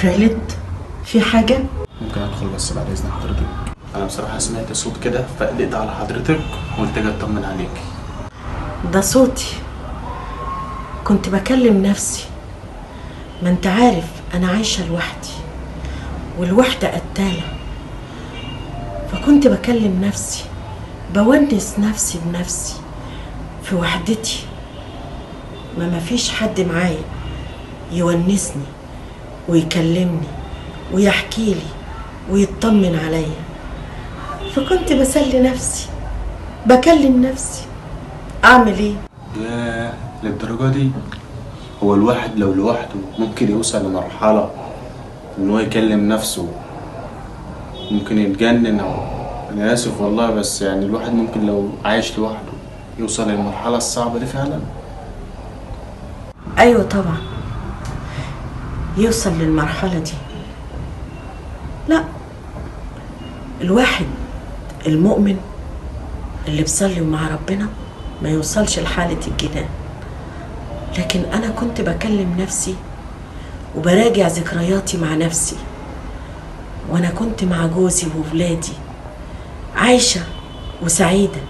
خالد، في حاجة؟ ممكن ادخل بس بعد اذن حضرتك؟ انا بصراحه سمعت صوت كده فقلقت على حضرتك وقلت اجي اطمن عليكي. ده صوتي، كنت بكلم نفسي. ما انت عارف انا عايشة لوحدي، والوحدة قتالة، فكنت بكلم نفسي، بونس نفسي بنفسي في وحدتي. ما مفيش حد معايا يونسني ويكلمني ويحكي لي ويطمن عليا، فكنت بسلي نفسي، بكلم نفسي. اعمل ايه؟ ياه، للدرجه دي؟ هو الواحد لو لوحده ممكن يوصل لمرحله ان هو يكلم نفسه، ممكن يتجنن او انا اسف والله، بس يعني الواحد ممكن لو عايش لوحده يوصل للمرحله الصعبه دي فعلا؟ ايوه طبعا يوصل للمرحلة دي. لا، الواحد المؤمن اللي بيصلي مع ربنا ما يوصلش لحالة الجنان. لكن انا كنت بكلم نفسي وبراجع ذكرياتي مع نفسي، وانا كنت مع جوزي وولادي عايشة وسعيدة.